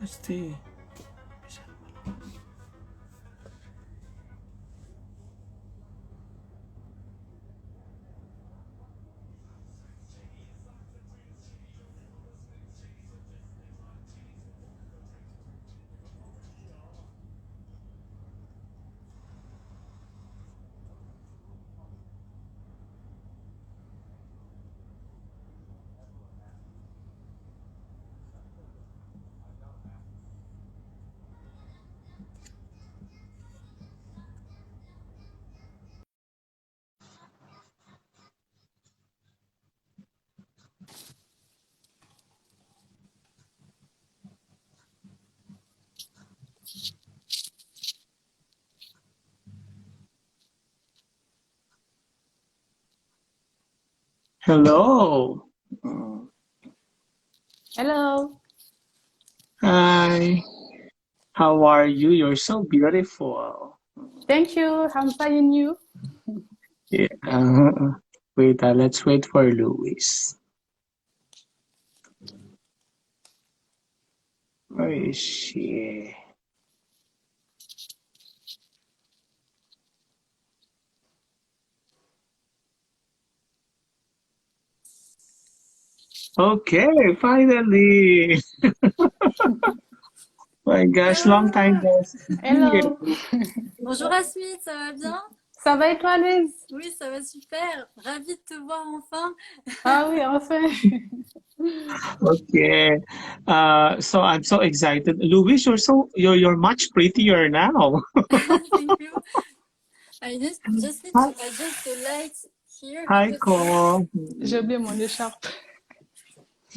Pasti. Hello. Hello. Hi. How are you? You're so beautiful. Thank you. I'm finding you. Yeah. Wait, let's wait for Louise. Where is she? Okay, finally. My gosh, long time Hello. no see. Hello. Bonjour Asmide, ça va bien? Ça va et toi, Louise? Oui, ça va super. Ravie de te voir enfin. Ah oui, enfin. Okay. So I'm so excited. Louise, you're much prettier now. Thank you. I just need Hi, to adjust the lights here hi, because Ko. J'ai oublié mon écharpe.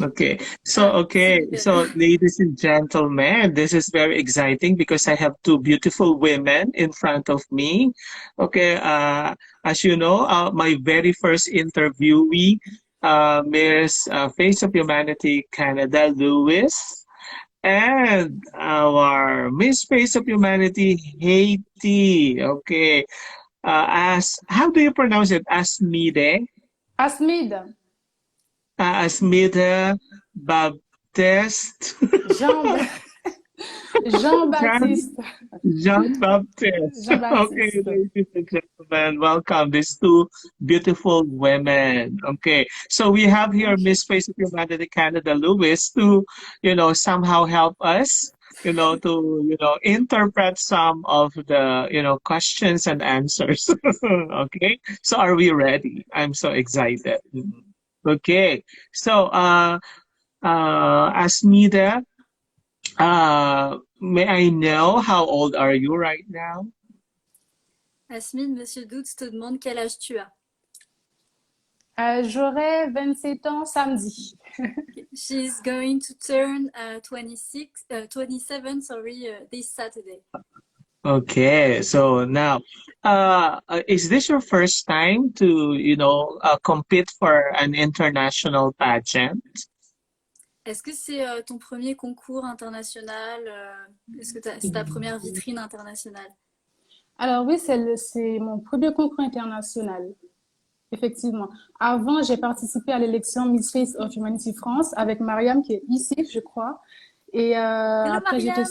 Okay. c'est So nickel. ladies and gentlemen, this is very exciting because I have two beautiful women in front of me. Okay. As you know, my very first interviewee, Miss Face of Humanity Canada, Louis, and our Miss Face of Humanity Haiti. Okay. How do you pronounce it? Asmide? Asmide. Asmide Baptiste. Jean... Jean, Jean-Baptiste. Jean-Baptiste. Okay, Jean-Baptiste. ladies and gentlemen, welcome these two beautiful women. Okay, so we have here Thank you. Miss Face of Humanity Canada, Louis, to, somehow help us, interpret some of the, questions and answers. Okay, so are we ready? I'm so excited. Okay, so, Asmida, may I know how old are you right now? Asmide, Monsieur Doutz te demande quel âge tu as. J'aurai 27 ans samedi. She's going to turn 27, sorry, this Saturday. Okay, so now, is this your first time to, compete for an international pageant? Est-ce que c'est ton premier concours international? Est-ce que c'est ta première vitrine internationale? Alors oui, c'est mon premier concours international. Effectivement. Avant, j'ai participé à l'élection Miss Face of Humanity France avec Mariam qui est ici, je crois. Et Hello après, Mariam!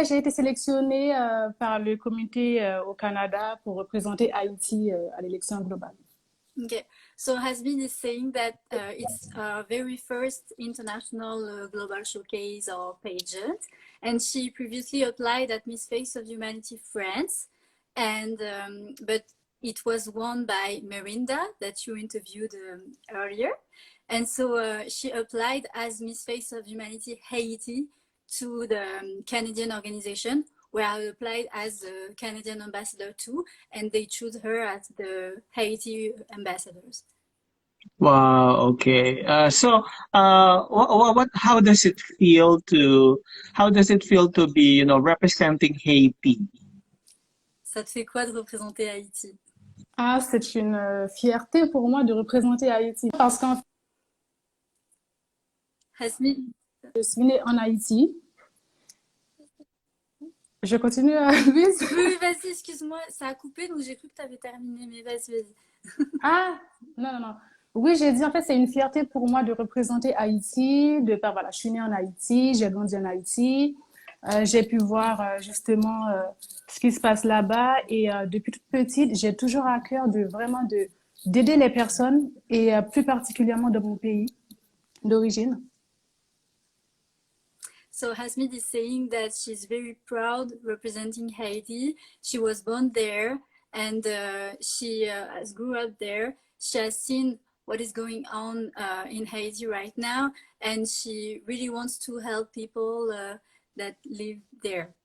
j'ai été sélectionnée par le comité au Canada pour représenter Haïti à l'élection globale. Okay, so Hasbin is saying that it's our very first international global showcase or pageant, and she previously applied at Miss Face of Humanity France, and but it was won by Merinda that you interviewed earlier, and so she applied as Miss Face of Humanity Haiti to the Canadian organization, where I applied as a Canadian ambassador too, and they chose her as the Haiti ambassadors. Wow, okay. How does it feel to be, representing Haiti? Ça te fait quoi de représenter Haïti? Ah, c'est une fierté pour moi de représenter Haïti parce qu'en fait, Hasmin, je suis née en Haïti. Je continue, Louise? oui, vas-y, excuse-moi, ça a coupé, donc j'ai cru que tu avais terminé, mais vas-y, vas-y. Ah, non, non, non. Oui, j'ai dit, en fait, c'est une fierté pour moi de représenter Haïti, voilà, je suis née en Haïti, j'ai grandi en Haïti, j'ai pu voir justement ce qui se passe là-bas et depuis toute petite, j'ai toujours à cœur d'aider les personnes et plus particulièrement de mon pays d'origine. So Hasmid is saying that she's very proud representing Haiti. She was born there and she has grew up there. She has seen what is going on in Haiti right now, and she really wants to help people that live there.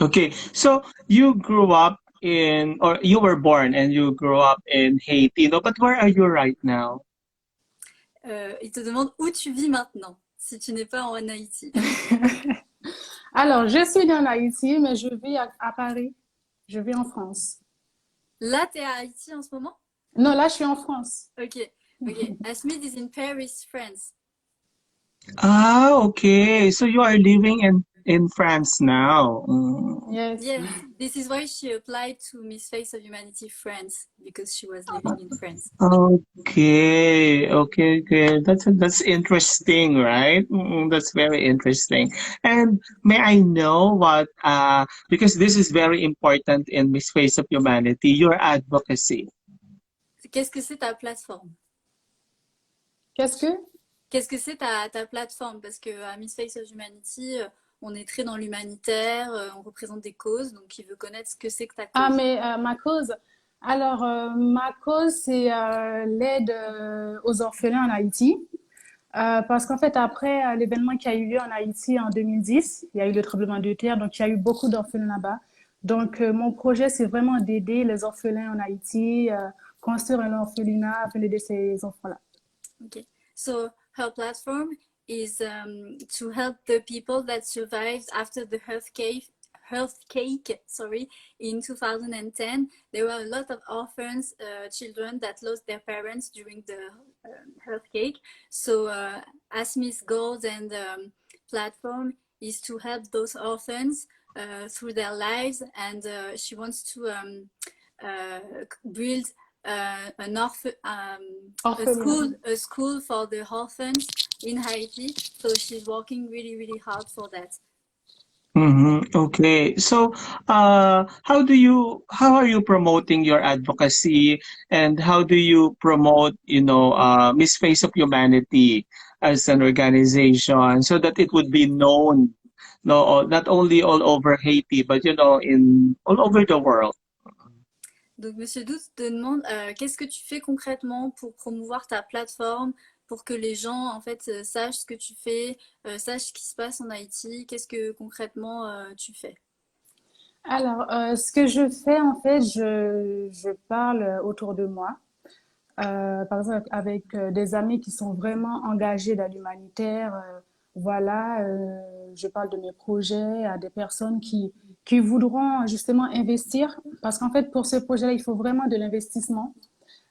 Okay, so you grew up in, or you were born and you grew up in Haiti, no? But where are you right now? Il te demande où tu vis maintenant, si tu n'es pas en Haïti. Alors, je suis née en Haïti, mais je vis à Paris. Je vis en France. Là, tu es à Haïti en ce moment? Non, là, je suis en France. Ok, ok. Asmid is in Paris, France. Ah, okay. So you are living in France now. Mm. Yes. Yes, this is why she applied to Miss Face of Humanity France, because she was living in France. Okay, okay, okay. That's interesting, right? That's very interesting. And may I know what because this is very important in Miss Face of Humanity, your advocacy. Qu'est-ce que c'est ta plateforme? Qu'est-ce que? Qu'est-ce que c'est ta plateforme? Parce que à Miss Face of Humanity, on est très dans l'humanitaire, on représente des causes, donc il veut connaître ce que c'est que ta Ah, cause. mais ma cause. Alors, ma cause, c'est l'aide aux orphelins en Haïti. Parce qu'en fait, après l'événement qui a eu lieu en Haïti en 2010, il y a eu le tremblement de terre, donc il y a eu beaucoup d'orphelins là-bas. Donc, mon projet, c'est vraiment d'aider les orphelins en Haïti, construire un orphelinat afin d'aider ces enfants-là. Okay, so her platform is to help the people that survived after the earthquake, sorry, in 2010. There were a lot of orphans, children that lost their parents during the earthquake. So ASMI's goals and platform is to help those orphans through their lives, and she wants to build a school for the orphans in Haiti. So she's working really, really hard for that. Mm-hmm. Okay. So, how are you promoting your advocacy and how do you promote, Miss Face of Humanity as an organization so that it would be known, no, not only all over Haiti, but, in all over the world? Donc, Monsieur Doute te demande qu'est-ce que tu fais concrètement pour promouvoir ta plateforme, pour que les gens en fait sachent ce que tu fais, sachent ce qui se passe en Haïti. Qu'est-ce que concrètement tu fais? Alors, ce que je fais, en fait, je parle autour de moi. Par exemple, avec des amis qui sont vraiment engagés dans l'humanitaire. Voilà, je parle de mes projets à des personnes qui voudront justement investir. Parce qu'en fait, pour ce projet-là, il faut vraiment de l'investissement.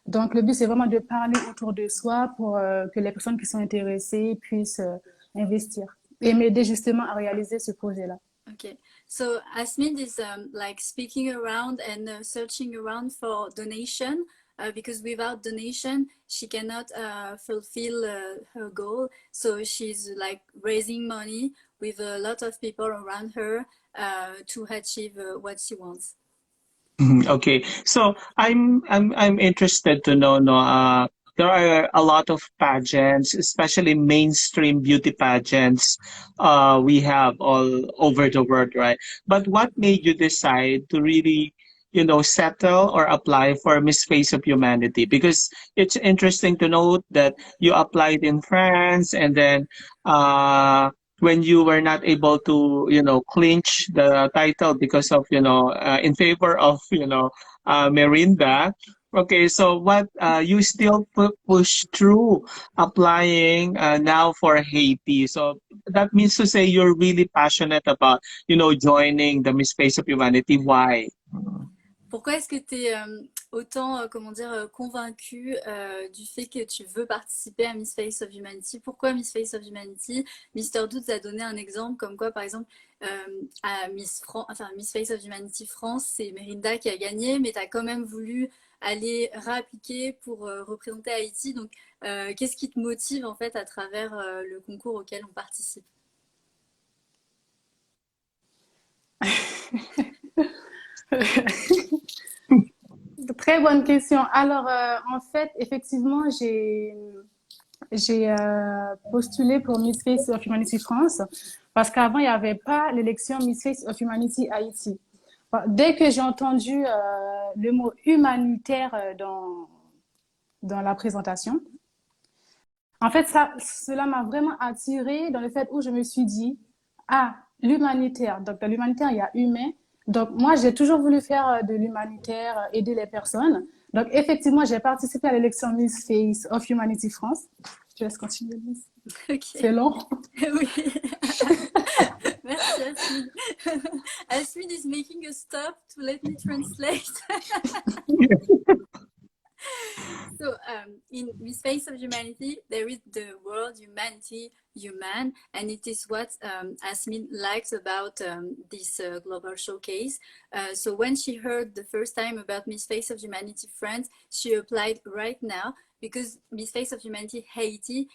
Donc, le but, c'est vraiment de parler autour de soi pour que les personnes qui sont intéressées puissent investir et m'aider justement à réaliser ce projet-là. Okay, so Asmid is like speaking around and searching around for donation because without donation she cannot fulfill her goal. So she's like raising money with a lot of people around her to achieve what she wants. Okay, so I'm interested to know, no, there are a lot of pageants, especially mainstream beauty pageants, we have all over the world, right? But what made you decide to really, settle or apply for Miss Face of Humanity? Because it's interesting to note that you applied in France and then, when you were not able to, clinch the title because of, in favor of, Merinda. Okay, so what you still push through applying now for Haiti. So that means to say you're really passionate about, joining the Miss Face of Humanity. Why? Pourquoi est-ce que tu es autant, comment dire, convaincu du fait que tu veux participer à Miss Face of Humanity? Pourquoi Miss Face of Humanity? Mister Doutes a donné un exemple comme quoi, par exemple, à Miss Face of Humanity France, c'est Merinda qui a gagné, mais tu as quand même voulu aller réappliquer pour représenter Haïti. Donc, qu'est-ce qui te motive en fait à travers le concours auquel on participe? Très bonne question. Alors, en fait, effectivement, j'ai postulé pour Miss Face of Humanity France parce qu'avant, il n'y avait pas l'élection Miss Face of Humanity Haïti. Dès que j'ai entendu le mot humanitaire dans la présentation, en fait, cela m'a vraiment attirée dans le fait où je me suis dit, ah, l'humanitaire. Donc, dans l'humanitaire, il y a humain. Donc, moi, j'ai toujours voulu faire de l'humanitaire, aider les personnes. Donc, effectivement, j'ai participé à l'élection Miss Face of Humanity France. Je laisse continuer, Miss. Okay. C'est long. Oui. Merci, Asmide. Asmide is making a stop to let me translate. So, in Miss Face of Humanity, there is the word humanity, human, and it is what Asmine likes about this global showcase. So when she heard the first time about Miss Face of Humanity France, she applied right now because Miss Face of Humanity Haiti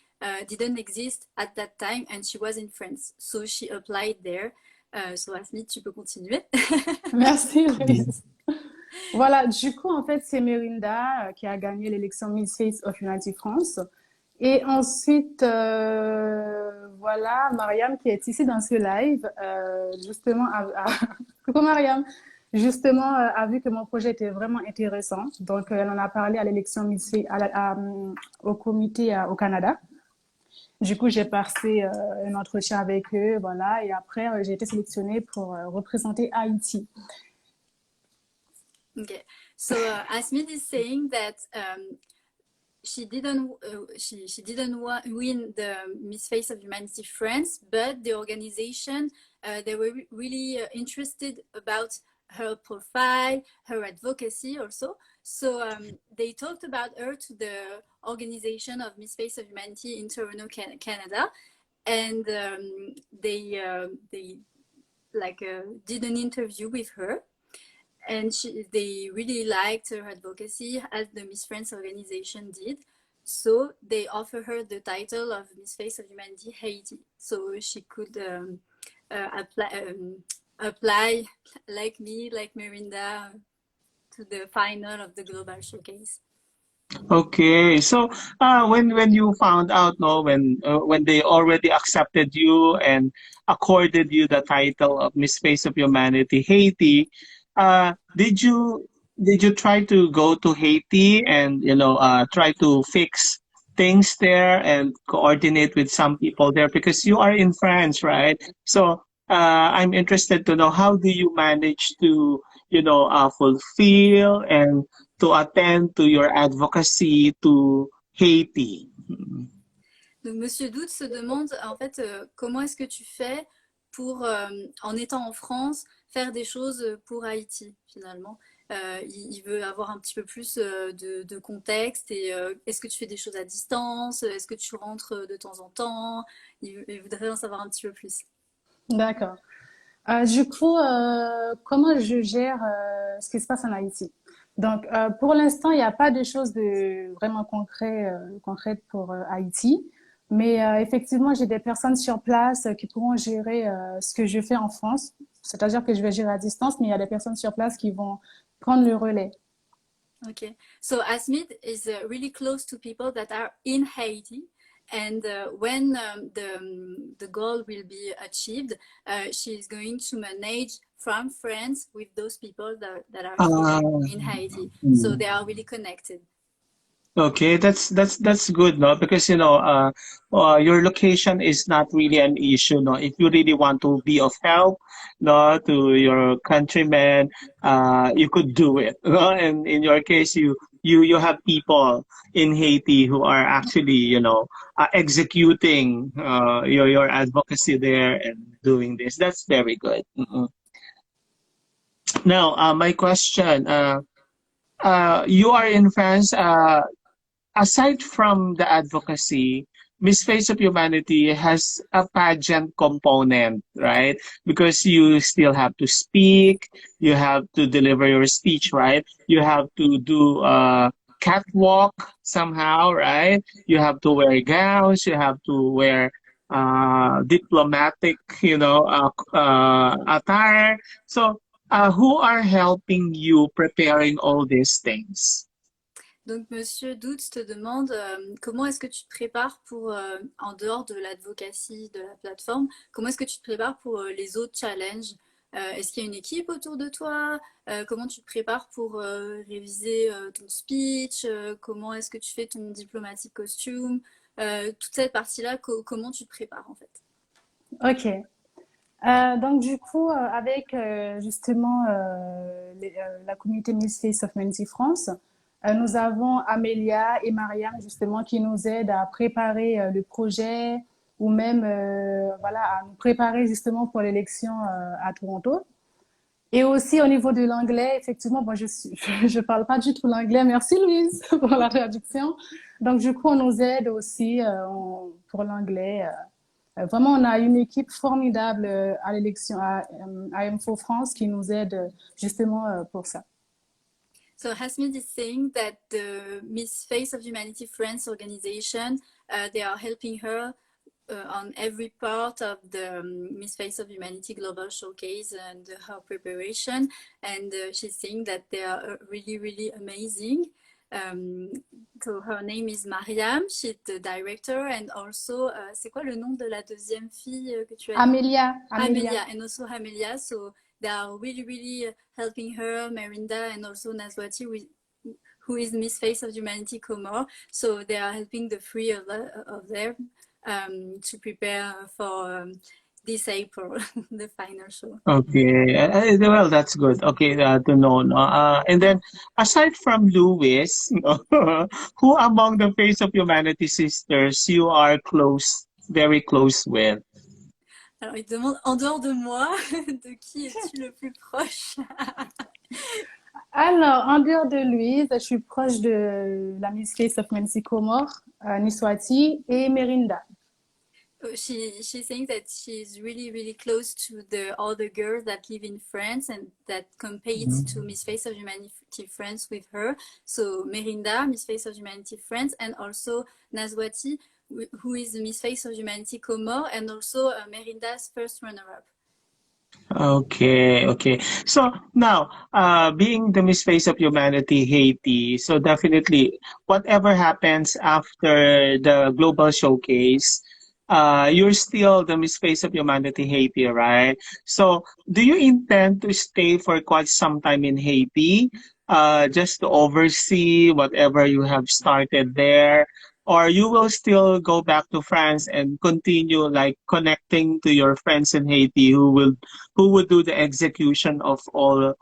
didn't exist at that time and she was in France. So she applied there. So Asmine, tu peux continuer. Merci, Louise. Voilà, du coup, en fait, c'est Merinda qui a gagné l'élection Miss Face of Humanity France. Et ensuite, voilà, Mariam qui est ici dans ce live, justement, coucou Mariam, justement, a vu que mon projet était vraiment intéressant. Donc, elle en a parlé à l'élection Miss Face, au comité au Canada. Du coup, j'ai passé un entretien avec eux, voilà, et après, j'ai été sélectionnée pour représenter Haïti. Okay, so Asmid is saying that she didn't win the Miss Face of Humanity France, but the organization they were really interested about her profile, her advocacy also. So they talked about her to the organization of Miss Face of Humanity in Toronto, Canada, and they did an interview with her. And they really liked her advocacy as the Miss France organization did. So they offer her the title of Miss Face of Humanity Haiti. So she could apply like me, like Merinda, to the final of the Global Showcase. Okay, so when you found out, no, when they already accepted you and accorded you the title of Miss Face of Humanity Haiti, did you try to go to Haiti and try to fix things there and coordinate with some people there because you are in France, right? So I'm interested to know how do you manage to fulfill and to attend to your advocacy to Haiti. Donc, Monsieur Doute se demande en fait comment est-ce que tu fais pour, en étant en France, faire des choses pour Haïti finalement. Il veut avoir un petit peu plus de contexte et est-ce que tu fais des choses à distance? Est-ce que tu rentres de temps en temps? Il voudrait en savoir un petit peu plus. D'accord. Du coup, comment je gère ce qui se passe en Haïti? Donc, pour l'instant, il n'y a pas de choses vraiment concrètes pour Haïti. Mais effectivement, j'ai des personnes sur place qui pourront gérer ce que je fais en France. C'est-à-dire que je vais gérer à distance, mais il y a des personnes sur place qui vont prendre le relais. Okay. So Asmid is really close to people that are in Haiti. And when the goal will be achieved, she is going to manage from France with those people that are in Haiti. So they are really connected. Okay, that's good, no? Because your location is not really an issue, no. If you really want to be of help, no, to your countrymen, you could do it, no? And in your case, you have people in Haiti who are actually, executing your advocacy there and doing this. That's very good. Mm-mm. Now, my question, you are in France. Aside from the advocacy, Miss Face of Humanity has a pageant component, right? Because you still have to speak, you have to deliver your speech, right? You have to do a catwalk somehow, right? You have to wear gowns, you have to wear diplomatic, attire. So, who are helping you preparing all these things? Donc, Monsieur Doutz te demande comment est-ce que tu te prépares pour, en dehors de l'advocacy de la plateforme, comment est-ce que tu te prépares pour les autres challenges? Est-ce qu'il y a une équipe autour de toi? Comment tu te prépares pour réviser ton speech? Comment est-ce que tu fais ton diplomatic costume? Toute cette partie-là, comment tu te prépares en fait? Ok. Donc du coup, avec justement la communauté Miss Face of Humanity France, nous avons Amélia et Mariam justement qui nous aident à préparer le projet ou même voilà à nous préparer justement pour l'élection à Toronto. Et aussi au niveau de l'anglais, effectivement, moi je parle pas du tout l'anglais. Merci Louise pour la traduction. Donc du coup, on nous aide aussi pour l'anglais. Vraiment, on a une équipe formidable à l'élection à MFO France qui nous aide justement pour ça. So Hasmid is saying that the Miss Face of Humanity France organization, they are helping her on every part of the Miss Face of Humanity Global Showcase and her preparation. And she's saying that they are really, really amazing. So her name is Mariam, she's the director, and also, c'est quoi le nom de la deuxième fille que tu as? Amélia. Amélia, and also Amélia. So they are really, really helping her, Merinda, and also Nazwati, who is Miss Face of Humanity Comore. So they are helping the three of them to prepare for this April, the final show. Okay, well, that's good. Okay, to know. No? And then, aside from Louis, who among the Face of Humanity sisters you are close, very close with? Alors, il demande, en dehors de moi, de qui es-tu le plus proche? Alors, en dehors de Louise, je suis proche de la Miss Face of Humanity Comore, Niswati et Merinda. She's saying that she's really, really close to the other girls that live in France and that compete to Miss Face of Humanity France with her. So Merinda, Miss Face of Humanity France, and also Nazwati, who is Miss Face of Humanity Comore, and also Merinda's first runner-up. Okay, okay. So now, being the Miss Face of Humanity Haiti, so definitely whatever happens after the global showcase, you're still the Miss Face of Humanity Haiti, right? So do you intend to stay for quite some time in Haiti, just to oversee whatever you have started there? Or you will still go back to France and continue like connecting to your friends in Haiti who would do the execution of all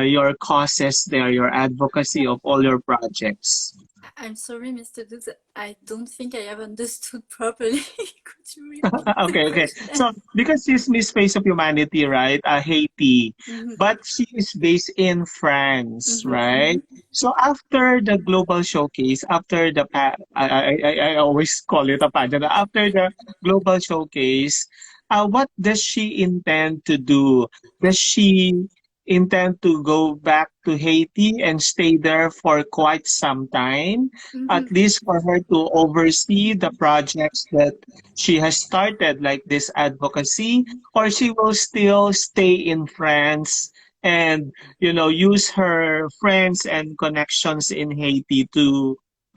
your causes there, your advocacy of all your projects? I'm sorry, Mr. Dukes, I don't think I have understood properly. Could you repeat Okay, the okay. question? So because she's Miss Face of Humanity, right? Haiti, but she is based in France, right? So after the global showcase, after the I always call it a pageant. After the global showcase, what does she intend to do? Does she intend to go back to Haiti and stay there for quite some time, at least for her to oversee the projects that she has started, like this advocacy, or she will still stay in France and use her friends and connections in Haiti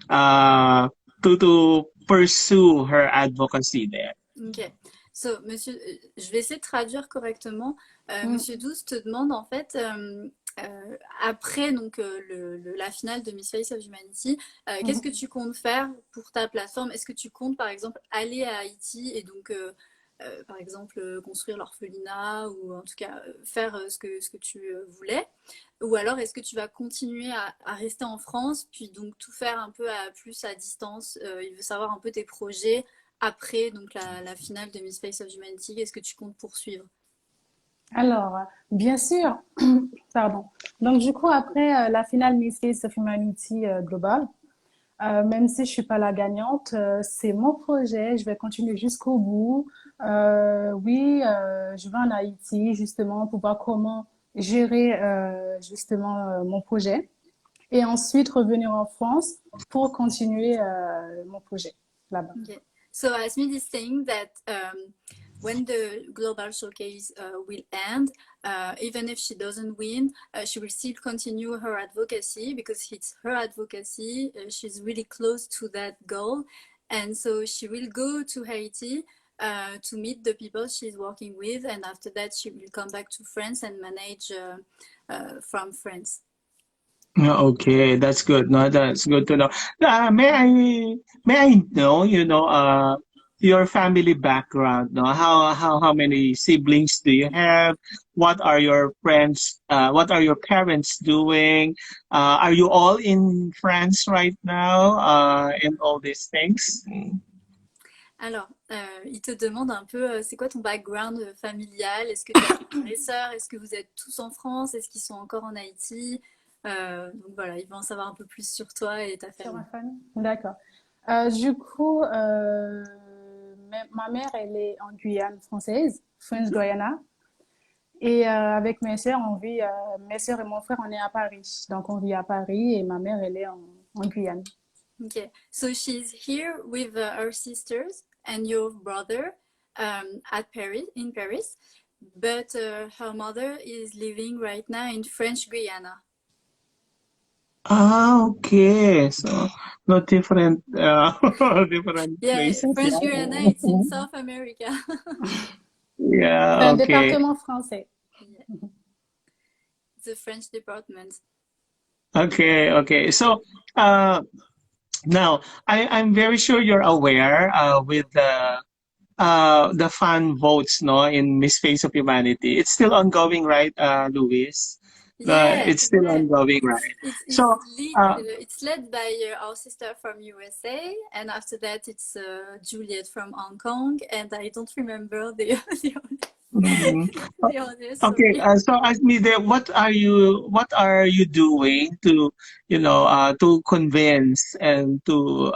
uh to pursue her advocacy there? Ok. So, monsieur, je vais essayer de traduire correctement. Monsieur Douce te demande en fait, après donc, la finale de Miss Face of Humanity, qu'est-ce que tu comptes faire pour ta plateforme? Est-ce que tu comptes par exemple aller à Haïti et donc par exemple construire l'orphelinat ou en tout cas faire ce que tu voulais? Ou alors est-ce que tu vas continuer à rester en France puis donc tout faire un peu plus à distance? Il veut savoir un peu tes projets après donc la finale de Miss Face of Humanity. Qu'est-ce que tu comptes poursuivre? Alors, bien sûr, pardon. Donc du coup, après la finale Miss Face of Humanity Global, Même si je suis pas la gagnante, c'est mon projet. Je vais continuer jusqu'au bout. Oui, je vais en Haïti justement pour voir comment gérer justement mon projet et ensuite revenir en France pour continuer mon projet là-bas. Okay. So Asmid is saying that when the global showcase will end, even if she doesn't win, she will still continue her advocacy because it's her advocacy. She's really close to that goal. And so she will go to Haiti to meet the people she's working with. And after that, she will come back to France and manage from France. Okay, that's good. No, that's good to know. May I know, your family background, no? How many siblings do you have? What are your parents doing? Are you all in France right now? And all these things? Alors, il te demande un peu, c'est quoi ton background familial? Est-ce que tu as des frères et sœurs? Est-ce que vous êtes tous en France? Est-ce qu'ils sont encore en Haïti? Donc voilà, il va en savoir un peu plus sur toi et ta Sur ma famille. famille? D'accord. Du coup, ma mère, elle est en Guyane française, French Guyana. Et avec mes sœurs, mes sœurs et mon frère, on est à Paris. Donc, on vit à Paris et ma mère, elle est en Guyane. Okay, so she's here with her sisters and your brother at Paris, in Paris, but her mother is living right now in French Guiana. Ah, okay. So, no different, different Yeah, places, French Guiana, it's in yeah. South America. C'est Yeah, un okay. département français. Yeah, it's a French department. Okay, okay. So, uh, now I'm very sure you're aware with the fan votes, no, in Miss Face of Humanity. It's still ongoing, right, Louis? Yeah, It's still yeah. ongoing, It's right? it's it's So, lead, uh, it's led by our sister from USA, and after that it's Juliet from Hong Kong, and I don't remember the mhm. the others. Okay, Sorry. so ask me there, what are you doing to, to convince and to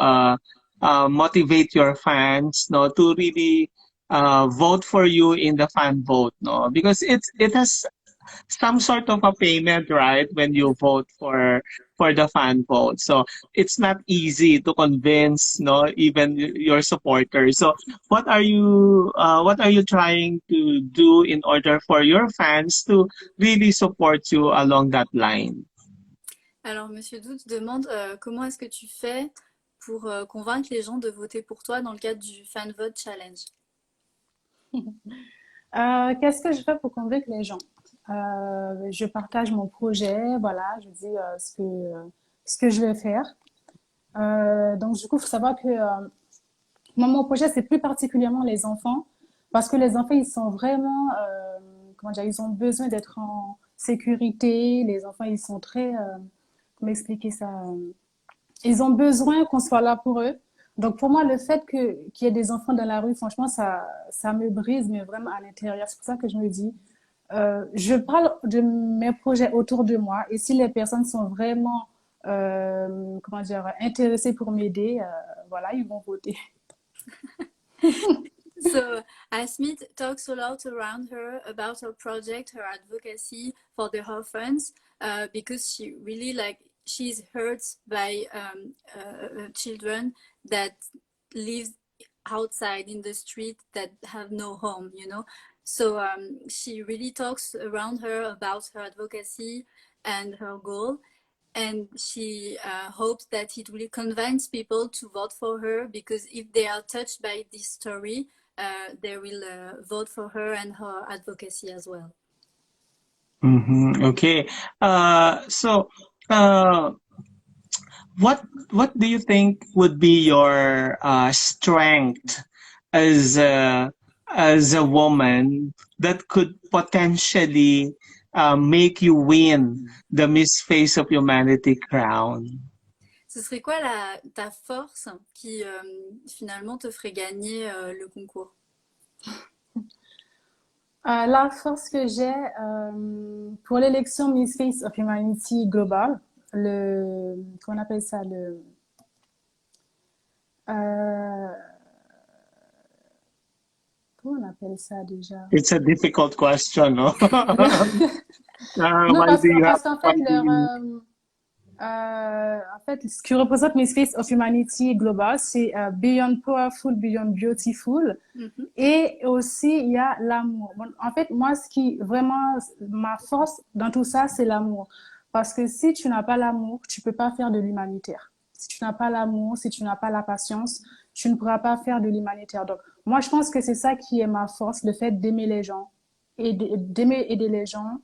motivate your fans, no, to really vote for you in the fan vote, no, because it has some sort of a payment, right, when you vote for the fan vote. So it's not easy to convince, no, even your supporters. So what are you trying to do in order for your fans to really support you along that line? Alors Monsieur Doute demande comment est-ce que tu fais pour convaincre les gens de voter pour toi dans le cadre du Fan Vote Challenge. Qu'est-ce que je fais pour convaincre les gens? Je partage mon projet, voilà, je dis ce que je vais faire. Donc, du coup, il faut savoir que moi, mon projet, c'est plus particulièrement les enfants, parce que les enfants, ils sont vraiment, comment dire, ils ont besoin d'être en sécurité. Les enfants, ils sont très, comment expliquer ça? Ils ont besoin qu'on soit là pour eux. Donc, pour moi, le fait qu'il y ait des enfants dans la rue, franchement, ça me brise, mais vraiment à l'intérieur. C'est pour ça que je me dis, je parle de mes projets autour de moi, et si les personnes sont vraiment, comment dire, intéressées pour m'aider, voilà, ils vont voter. So Asmit talks a lot around her about her project, her advocacy for the orphans, because she really she's hurt by children that live outside in the street that have no home, you know. So she really talks around her about her advocacy and her goal. And she hopes that it will convince people to vote for her, because if they are touched by this story, they will vote for her and her advocacy as well. Mm-hmm. Okay. So, uh, what do you think would be your strength as a woman that could potentially make you win the Miss Face of Humanity crown? Ce serait quoi ta force qui finalement te ferait gagner le concours? La force que j'ai pour l'élection Miss Face of Humanity Global, comment on appelle ça, Euh, comment on appelle ça déjà? It's a difficult question, no? Non, Why do you have, parce qu'en why fait, do you, en fait, ce qui représente Miss Face of Humanity Global, c'est Beyond Powerful, Beyond Beautiful. Mhm. Et aussi, il y a l'amour. Bon, en fait, moi, ce qui vraiment, ma force dans tout ça, c'est l'amour. Parce que si tu n'as pas l'amour, tu peux pas faire de l'humanitaire. Si tu n'as pas l'amour, si tu n'as pas la patience, tu ne pourras pas faire de l'humanitaire. Donc, moi, je pense que c'est ça qui est ma force, le fait d'aimer les gens et d'aimer aider les gens,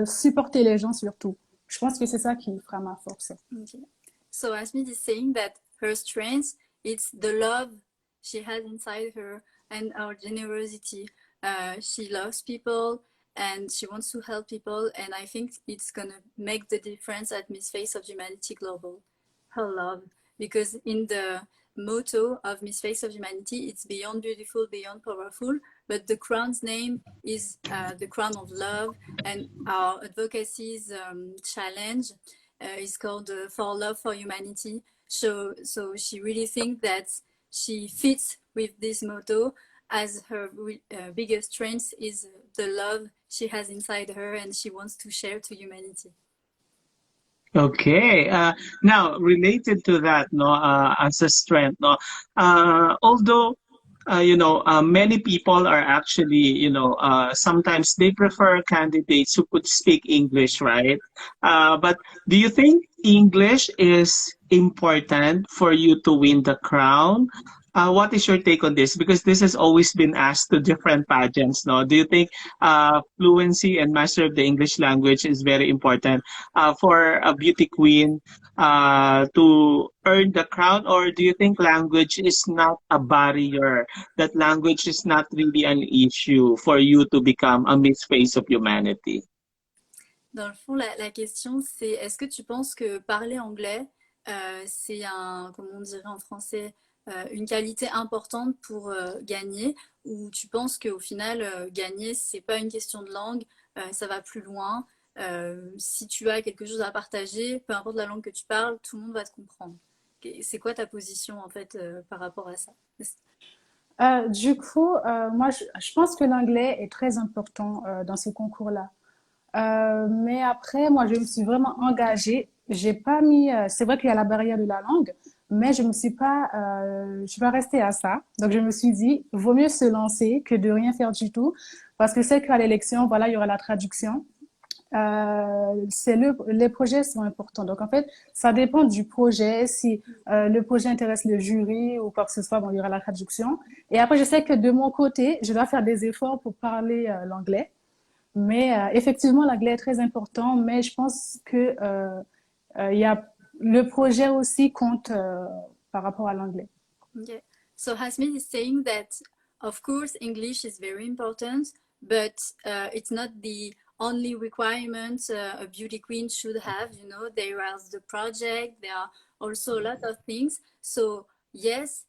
supporter les gens surtout. Je pense que c'est ça qui fera ma force. Okay. So Asmid is saying that her strength it's the love she has inside her and her generosity. She loves people and she wants to help people, and I think it's gonna make the difference at Miss Face of Humanity Global. Her love, because in the motto of Miss Face of Humanity, it's beyond beautiful, beyond powerful, but the crown's name is the crown of love, and our advocacy's challenge is called For Love for Humanity. So she really thinks that she fits with this motto, as her biggest strength is the love she has inside her and she wants to share to humanity. okay. Now, related to that, no, as a strength, no, although many people are actually, sometimes they prefer candidates who could speak English, right? But do you think English is important for you to win the crown? What is your take on this? Because this has always been asked to different pageants, no? Do you think fluency and master of the English language is very important for a beauty queen to earn the crown? Or do you think language is not a barrier, that language is not really an issue for you to become a Miss Face of Humanity? Dans le fond, la question, c'est est-ce que tu penses que parler anglais, c'est comme on dirait en français, une qualité importante pour gagner, ou tu penses qu'au final, gagner, c'est pas une question de langue, ça va plus loin. Si tu as quelque chose à partager, peu importe la langue que tu parles, tout le monde va te comprendre. C'est quoi ta position en fait par rapport à ça? Du coup, moi, je pense que l'anglais est très important dans ce concours-là. Mais après, moi, je me suis vraiment engagée. J'ai pas mis. C'est vrai qu'il y a la barrière de la langue, mais je suis pas restée à ça. Donc, je me suis dit, vaut mieux se lancer que de rien faire du tout, parce que c'est qu'à l'élection, voilà, il y aura la traduction. Les projets sont importants. Donc, en fait, ça dépend du projet. Si le projet intéresse le jury ou quoi que ce soit, bon, il y aura la traduction. Et après, je sais que de mon côté, je dois faire des efforts pour parler l'anglais. Mais effectivement, l'anglais est très important. Mais je pense que il y a le projet aussi compte par rapport à l'anglais. Okay. So Hasmid is saying that, of course, English is very important, but it's not the only requirement a beauty queen should have. You know, there is the project, there are also a lot of things. So yes,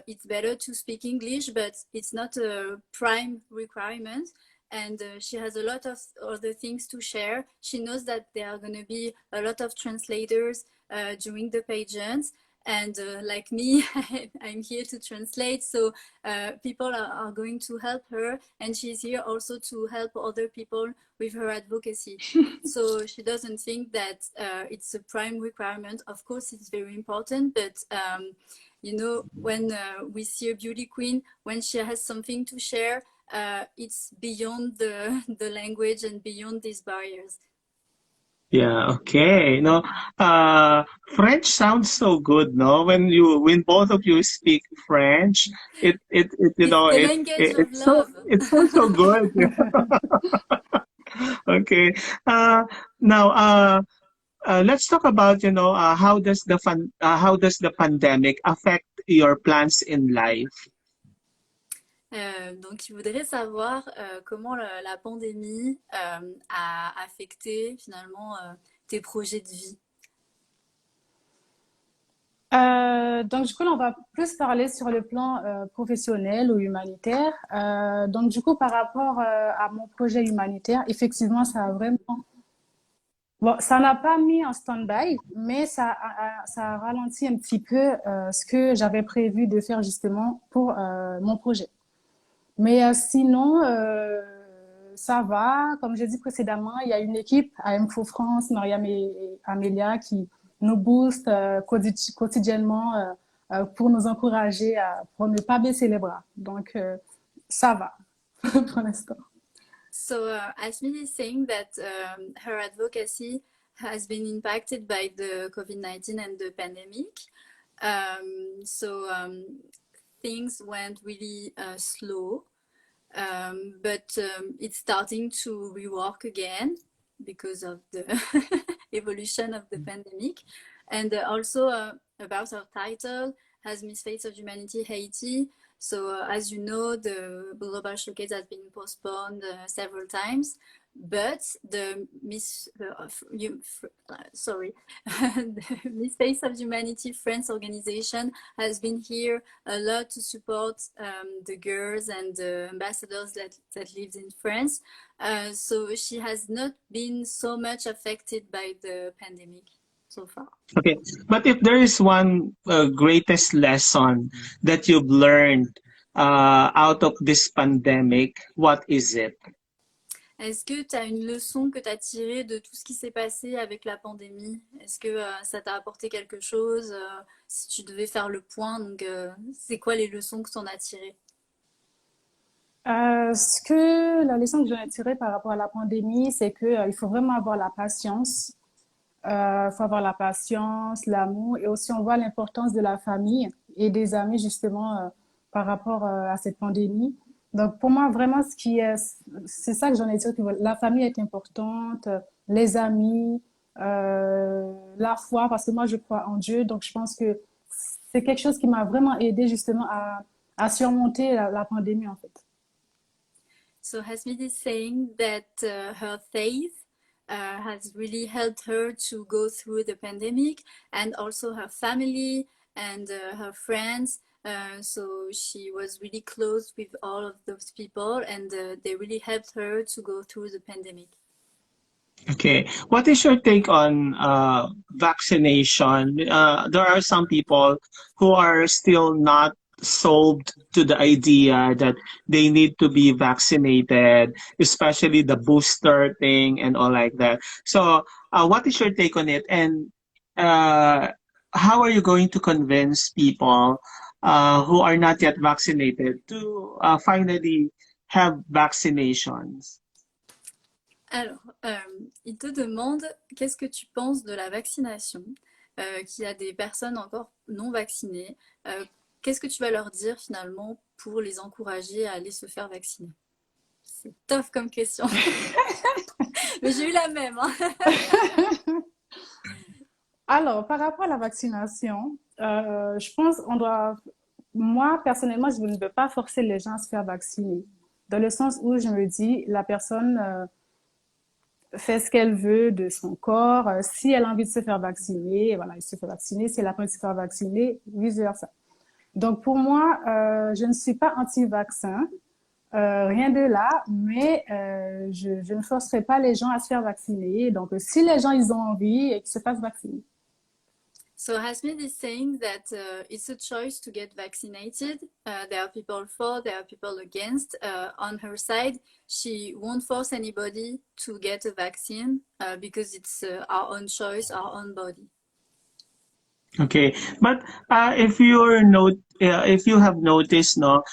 it's better to speak English, but it's not a prime requirement. And she has a lot of other things to share. She knows that there are going to be a lot of translators during the pageants. And like me, I'm here to translate. So people are going to help her. And she's here also to help other people with her advocacy. So she doesn't think that it's a prime requirement. Of course, it's very important. But, you know, when we see a beauty queen, when she has something to share, it's beyond the language and beyond these barriers. Yeah, okay. No, French sounds so good, no? When both of you speak French, it It's the language of love. it's so good. Okay. Now, let's talk about, how does the pandemic affect your plans in life? Donc, il voudrait savoir comment la pandémie a affecté finalement tes projets de vie. Donc, du coup, là, on va plus parler sur le plan professionnel ou humanitaire. Donc, du coup, par rapport à mon projet humanitaire, effectivement, ça a vraiment Bon, ça n'a pas mis en stand-by, mais ça a ralenti un petit peu ce que j'avais prévu de faire justement pour mon projet. Mais sinon, ça va. Comme j'ai dit précédemment, il y a une équipe à MFO France, Mariam et Amélia, qui nous booste quotidiennement pour nous encourager pour ne pas baisser les bras. Donc, ça va pour l'instant. So Asmide is saying that her advocacy has been impacted by the COVID-19 and the pandemic. So things went really slow, but it's starting to rework again because of the evolution of the pandemic. And also about our title, has Miss Face of Humanity Haiti. So as you know, the global showcase has been postponed several times, but the Miss the Miss Face of Humanity France organization has been here a lot to support the girls and the ambassadors that live in France. So she has not been so much affected by the pandemic so far. Okay, but if there is one greatest lesson that you've learned out of this pandemic, what is it? Est-ce que tu as une leçon que tu as tirée de tout ce qui s'est passé avec la pandémie? Est-ce que ça t'a apporté quelque chose si tu devais faire le point? Donc, c'est quoi les leçons que tu en as tirées? La leçon que j'en ai tirée par rapport à la pandémie, c'est que il faut vraiment avoir la patience. Faut avoir la patience, l'amour, et aussi on voit l'importance de la famille et des amis justement par rapport à cette pandémie. Donc pour moi vraiment c'est ça que j'en ai tiré, que la famille est importante, les amis, la foi, parce que moi je crois en Dieu, donc je pense que c'est quelque chose qui m'a vraiment aidé justement à surmonter la pandémie en fait. So Hasmid is saying that her faith has really helped her to go through the pandemic, and also her family and her friends. So she was really close with all of those people, and they really helped her to go through the pandemic. Okay, what is your take on vaccination? There are some people who are still not sold to the idea that they need to be vaccinated, especially the booster thing and all like that. So, what is your take on it? And uh, how are you going to convince people who are not yet vaccinated to finally have vaccinations? Alors, il te demande qu'est-ce que tu penses de la vaccination, qu'il y a des personnes encore non vaccinées. Qu'est-ce que tu vas leur dire finalement pour les encourager à aller se faire vacciner? C'est tough comme question. Mais j'ai eu la même. Hein. Alors, par rapport à la vaccination, je pense moi personnellement, je ne veux pas forcer les gens à se faire vacciner. Dans le sens où je me dis, la personne fait ce qu'elle veut de son corps. Si elle a envie de se faire vacciner, voilà, elle se fait vacciner. Si elle a pas envie de se faire vacciner, vice-versa. Donc, pour moi, je ne suis pas anti-vaccin, rien de là, mais je ne forcerai pas les gens à se faire vacciner. Donc, si les gens, ils ont envie, qu'ils se fassent vacciner. So Hasmid is saying that it's a choice to get vaccinated. There are people for, there are people against. On her side, she won't force anybody to get a vaccine because it's our own choice, our own body. Okay, but if you have noticed, no,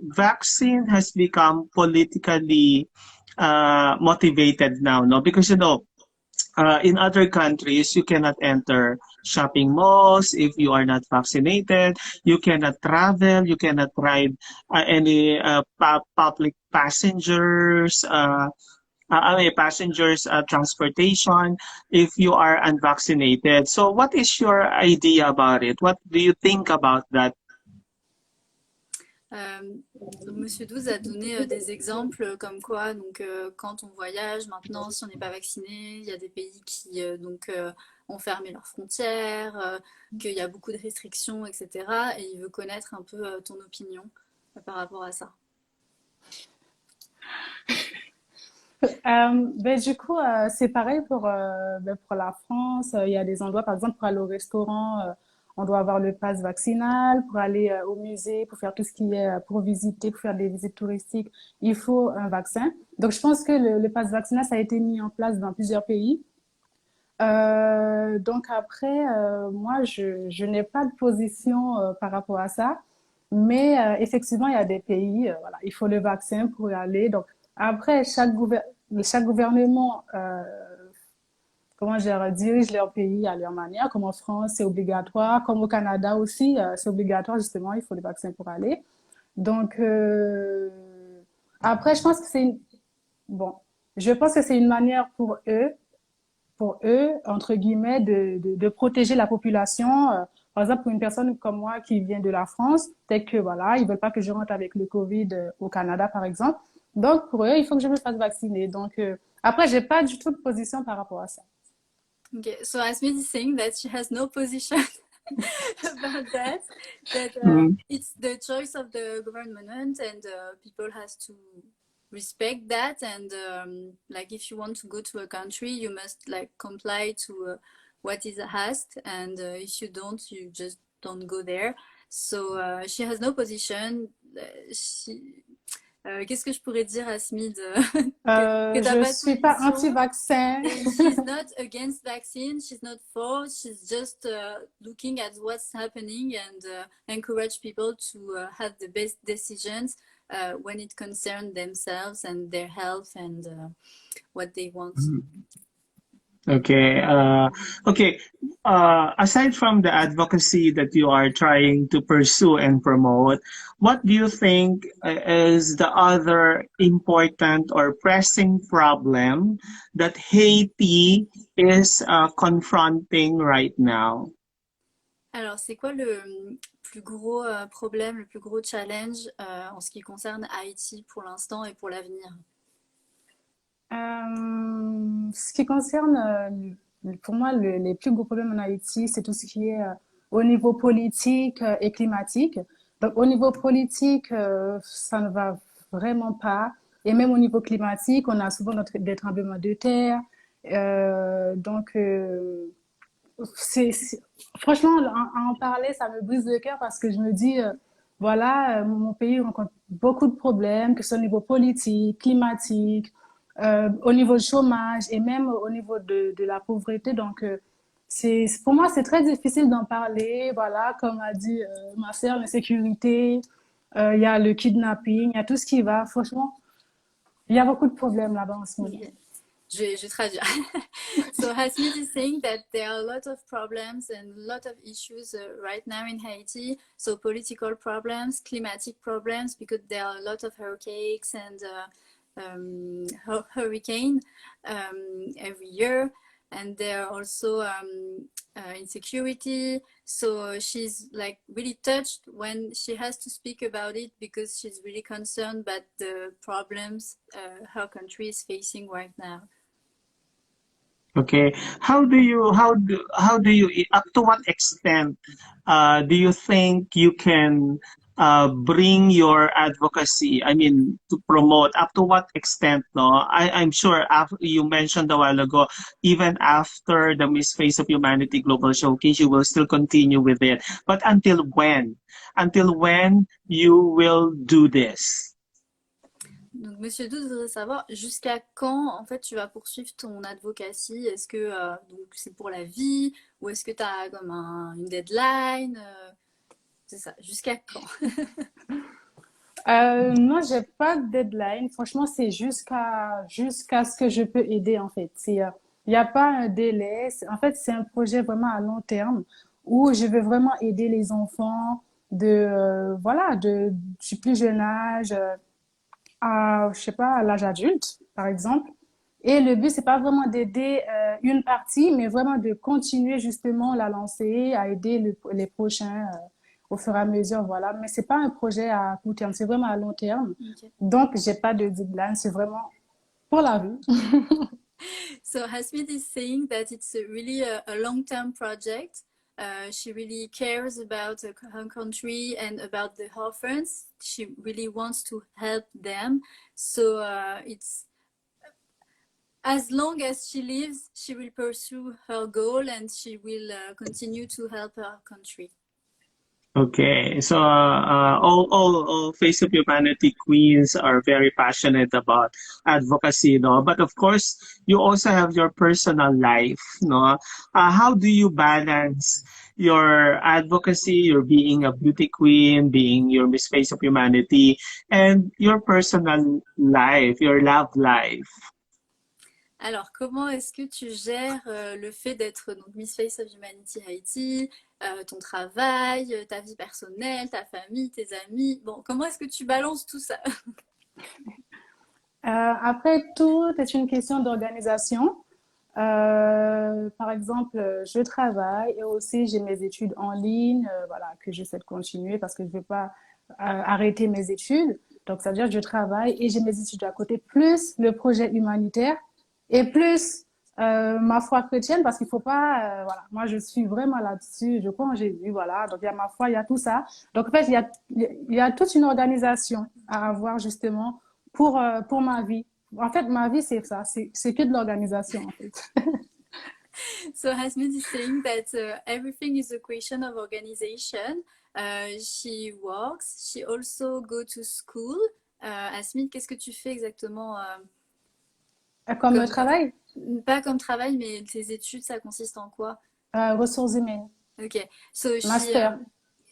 vaccine has become politically motivated now, no, because in other countries, you cannot enter shopping malls if you are not vaccinated. You cannot travel. You cannot ride any public passengers transportation if you are unvaccinated. So what is your idea about it? What do you think about that? Monsieur 12 a donné des exemples comme quoi, donc, quand on voyage maintenant, si on n'est pas vacciné, il y a des pays qui ont fermé leurs frontières, qu'il y a beaucoup de restrictions, etc. Et il veut connaître un peu ton opinion par rapport à ça. Du coup, c'est pareil pour la France. Il y a des endroits, par exemple, pour aller au restaurant, on doit avoir le pass vaccinal. Pour aller au musée, pour faire tout ce qui est, pour visiter, pour faire des visites touristiques, il faut un vaccin. Donc, je pense que le pass vaccinal, ça a été mis en place dans plusieurs pays. Donc après, moi, je n'ai pas de position par rapport à ça. Mais effectivement, il y a des pays, voilà, il faut le vaccin pour y aller. Donc après, chaque gouvernement, comment dire, dirige leur pays à leur manière. Comme en France, c'est obligatoire. Comme au Canada aussi, c'est obligatoire, justement, il faut le vaccin pour aller. Donc après, je pense que bon, je pense que c'est une manière pour eux, entre guillemets, de protéger la population. Par exemple, pour une personne comme moi qui vient de la France, peut-être que voilà, ils veulent pas que je rentre avec le Covid au Canada, par exemple. Donc, pour eux, il faut que je me fasse vacciner. Donc, après, j'ai pas du tout de position par rapport à ça. Okay, so Asmid is saying that she has no position about that, that Mm. it's the choice of the government and people has to respect that. And like if you want to go to a country, you must like comply to what is asked. And if you don't, you just don't go there. So she has no position. She, qu'est-ce que je pourrais dire, Asmid, que t'as Je pas de suis pas position? anti-vaccin. And she's not against vaccine. She's not for. She's just looking at what's happening and encourage people to have the best decisions when it concerns themselves and their health and what they want. Okay. Okay. Aside from the advocacy that you are trying to pursue and promote, what do you think is the other important or pressing problem that Haiti is confronting right now? Alors, c'est quoi le plus gros problème, le plus gros challenge en ce qui concerne Haïti pour l'instant et pour l'avenir? Ce qui concerne, pour moi, les plus gros problèmes en Haïti, c'est tout ce qui est au niveau politique et climatique. Donc, au niveau politique, ça ne va vraiment pas. Et même au niveau climatique, on a souvent des tremblements de terre. Donc, franchement, à en parler, ça me brise le cœur parce que je me dis, voilà, mon pays rencontre beaucoup de problèmes, que ce soit au niveau politique, climatique, au niveau du chômage et même au niveau de la pauvreté. Donc, pour moi, c'est très difficile d'en parler. Voilà, comme a dit ma sœur, l'insécurité, il y a le kidnapping, il y a tout ce qui va. Franchement, il y a beaucoup de problèmes là-bas en ce moment. Okay. Je vais traduire. So Hasmid is saying that there are a lot of problems and a lot of issues right now in Haiti. So political problems, climatic problems, because there are a lot of hurricanes and hurricane every year. And there are also insecurity. So she's like really touched when she has to speak about it because she's really concerned about the problems her country is facing right now. Okay. How do you up to what extent do you think you can bring your advocacy, I mean, to promote, up to what extent, no? I'm sure after, you mentioned a while ago, even after the Miss Face of Humanity Global Showcase, you will still continue with it. But until when? Until when you will do this? Donc, Monsieur Doud voudrait savoir jusqu'à quand, en fait, tu vas poursuivre ton advocacy. Est-ce que donc c'est pour la vie ou est-ce que tu as comme une deadline c'est ça, jusqu'à quand? Non, j'ai pas de deadline. Franchement, c'est jusqu'à ce que je peux aider en fait. Il y a pas un délai. En fait, c'est un projet vraiment à long terme où je veux vraiment aider les enfants voilà, du plus jeune âge à, je sais pas, à l'âge adulte, par exemple. Et le but, c'est pas vraiment d'aider une partie, mais vraiment de continuer justement la lancée, à aider les prochains au fur et à mesure, voilà. Mais c'est pas un projet à court terme, c'est vraiment à long terme. Okay. Donc, j'ai pas de deadline, c'est vraiment pour la vie. So Hasmid is saying that it's really a long-term project. She really cares about her country and about the orphans. She really wants to help them. So it's as long as she lives, she will pursue her goal and she will continue to help her country. Okay, so all Face of Humanity queens are very passionate about advocacy, no? But of course, you also have your personal life, no? How do you balance your advocacy, your being a beauty queen, being your Miss Face of Humanity, and your personal life, your love life? Alors, comment est-ce que tu gères le fait d'être donc Miss Face of Humanity Haïti, ton travail, ta vie personnelle, ta famille, tes amis? Bon, comment est-ce que tu balances tout ça? Après, tout est une question d'organisation. Par exemple, je travaille et aussi j'ai mes études en ligne, voilà, que j'essaie de continuer parce que je ne veux pas arrêter mes études. Donc, ça veut dire que je travaille et j'ai mes études à côté, plus le projet humanitaire et plus ma foi chrétienne parce qu'il faut pas, voilà, moi je suis vraiment là-dessus, je crois en Jésus, voilà. Donc, il y a ma foi, il y a tout ça. Donc, en fait, il y a toute une organisation à avoir justement pour ma vie. En fait, ma vie, c'est ça, c'est que de l'organisation, en fait. So Asmide is saying that everything is a question of organization. She works, she also go to school. Asmide, qu'est-ce que tu fais exactement Comme le travail, pas comme travail, mais tes études, ça consiste en quoi? ressources humaines, Okay, so master.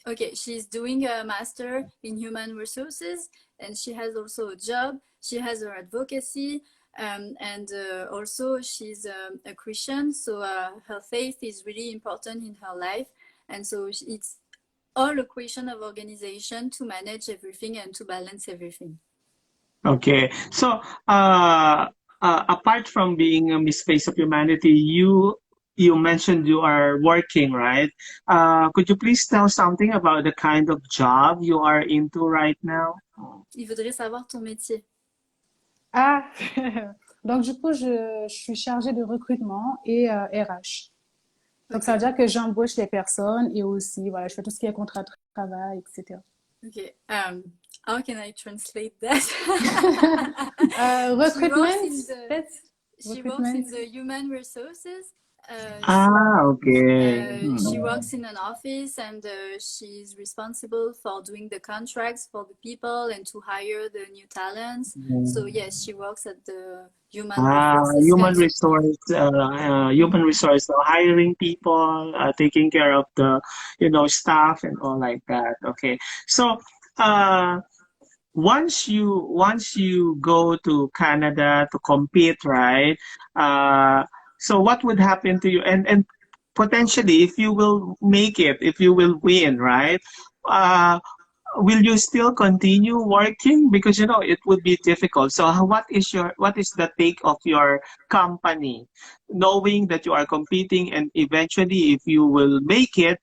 okay, she's doing a master in human resources, and she has also a job. She has her advocacy, and also she's a Christian, so her faith is really important in her life, and so it's all a question of organization to manage everything and to balance everything. Okay, so apart from being a Miss Face of Humanity, you mentioned you are working, right? Could you please tell something about the kind of job you are into right now? Il voudrait savoir ton métier. Ah, donc du coup, je suis chargée de recrutement et RH. Donc ça veut Okay. dire que j'embauche les personnes et aussi, voilà, je fais tout ce qui est contrat de travail, etc. Okay. How can I translate that? Recruitment, peut-être? She works Recruitment. in the human resources. Okay. She works in an office and she's responsible for doing the contracts for the people and to hire the new talents. So yes, she works at the human resources Human center. resource, human resource, so hiring people, taking care of the, staff and all like that. Okay, so uh, once you go to Canada to compete, right? So what would happen to you? And potentially, if you will make it, if you will win, right? Uh, will you still continue working? Because it would be difficult. So what is the take of your company, knowing that you are competing and eventually, if you will make it,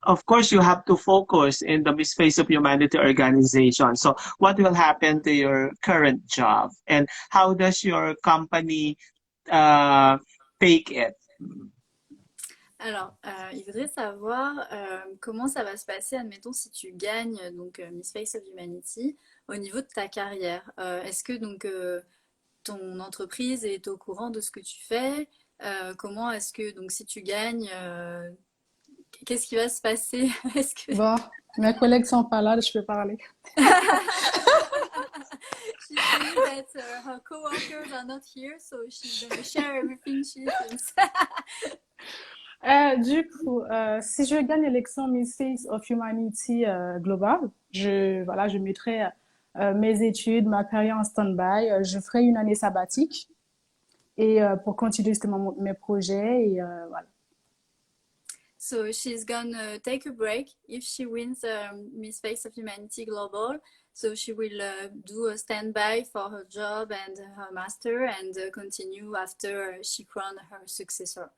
of course, you have to focus in the Miss Face of Humanity organization. So what will happen to your current job, and how does your company take it? Alors, il voudrait savoir comment ça va se passer, admettons, si tu gagnes donc Miss Face of Humanity au niveau de ta carrière. Est-ce que donc ton entreprise est au courant de ce que tu fais? Comment est-ce que donc si tu gagnes, qu'est-ce qui va se passer? Est-ce que Bon, mes collègues sont pas là, je peux parler. She's saying that her coworkers are not here, so she's going to share everything she thinks. Du coup, si je gagne l'élection Miss Face of Humanity globale, je mettrai mes études, ma carrière en stand-by. Je ferai une année sabbatique et pour continuer justement mes projets et voilà. So she's gonna take a break if she wins Miss Face of Humanity Global. So she will do a standby for her job and her master and continue after she crown her successor.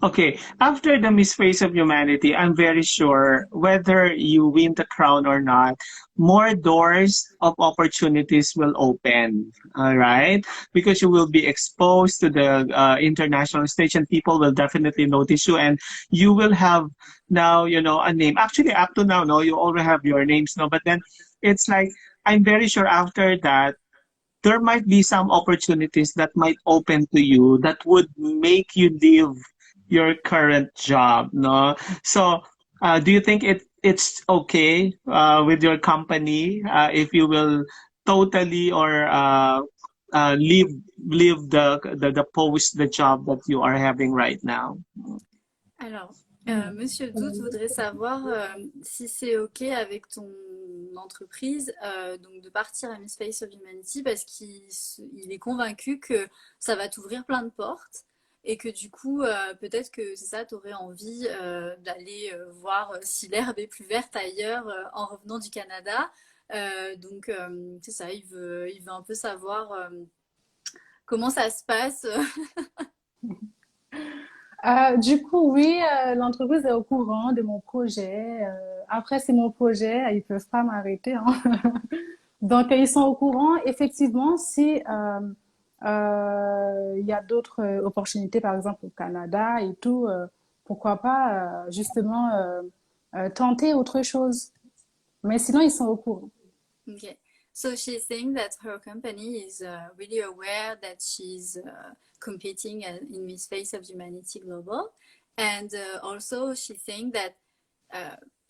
Okay, after the Miss Face of Humanity, I'm very sure whether you win the crown or not, more doors of opportunities will open. All right, because you will be exposed to the international stage, and people will definitely notice you, and you will have now, a name. Actually, up to now, no, you already have your names, no, but then it's like I'm very sure after that there might be some opportunities that might open to you that would make you leave your current job, no? So, do you think it's okay with your company if you will totally or leave the post, the job that you are having right now? Alors, Monsieur Doute voudrait savoir si c'est OK avec ton entreprise donc de partir à Miss Face of Humanity parce qu'il est convaincu que ça va t'ouvrir plein de portes et que du coup, peut-être que c'est ça, tu aurais envie d'aller voir si l'herbe est plus verte ailleurs en revenant du Canada. Donc, c'est ça, il veut un peu savoir comment ça se passe. Du coup, oui, l'entreprise est au courant de mon projet. Après, c'est mon projet, ils peuvent pas m'arrêter, hein. Donc, ils sont au courant. Effectivement, si il y a d'autres opportunités, par exemple au Canada et tout, pourquoi pas justement tenter autre chose. Mais sinon, ils sont au courant. Okay. So she's saying that her company is really aware that she's competing in Miss Face of Humanity Global. And also she's saying that